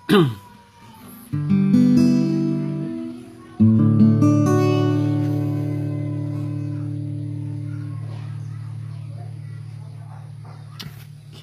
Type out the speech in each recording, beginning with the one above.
โอเค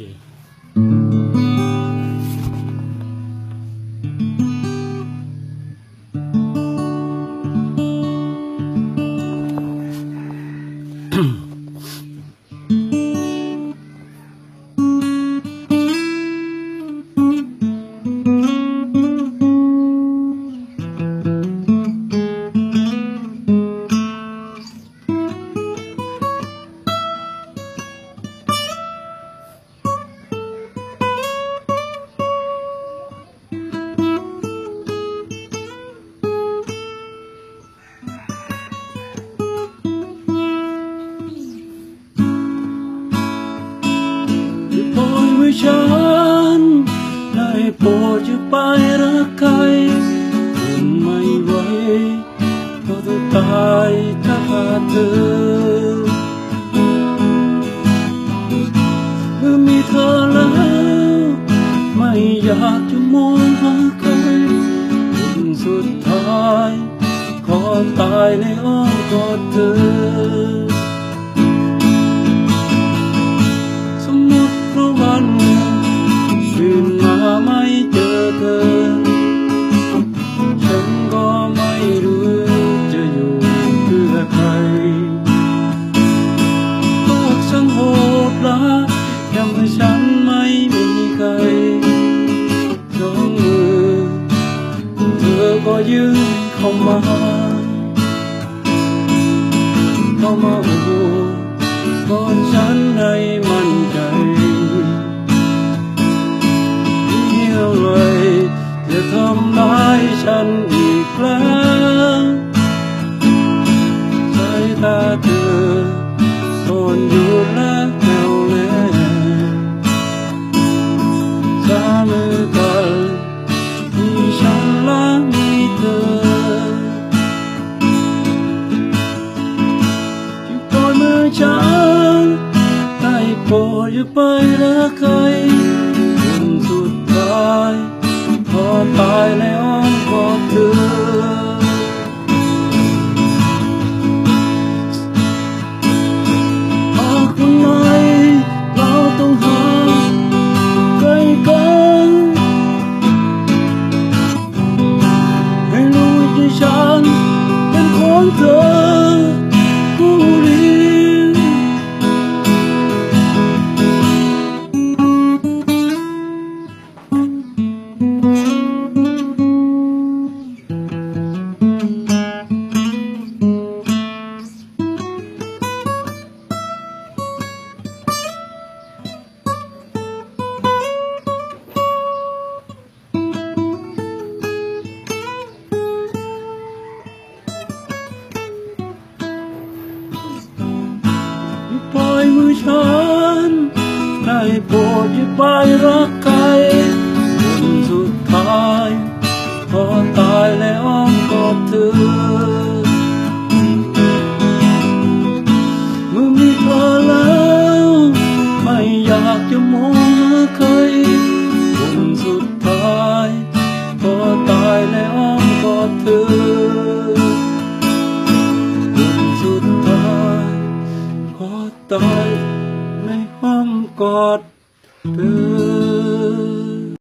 ฉันได้โปรดอย่าไปรักใครคนไม่ไหวก็ต้องตายถ้าขาดเธอเมื่อมีเธอแล้วไม่อยากจะมองหาใครจนสุดท้ายขอตายในอ้อมกอดเธอวันตื่นมาไม่เจอเธอฉันก็ไม่รู้จะอยู่เพื่อใครโลกช่างโหดร้ายทำให้ฉันไม่มีใครสองมือเธอก็ยื่นเข้ามาโอ้ก่อนฉันให้มั่นใจจะทำร้ายฉันอีกแล้วสายตาเธอซ่อนอยู่และแน่วแน่สามมือกันมีฉันและมีเธอที่ปล่อยมือฉันได้โปรดอย่าไปรักใครจนสุดท้ายขอตายในอ้อมกอดเธอหากวันไหนเราต้องหาใครกันให้รู้ว่าฉันเป็นของเธอผู้เดียวปล่อยมือฉันได้โปรดอย่าไปรัก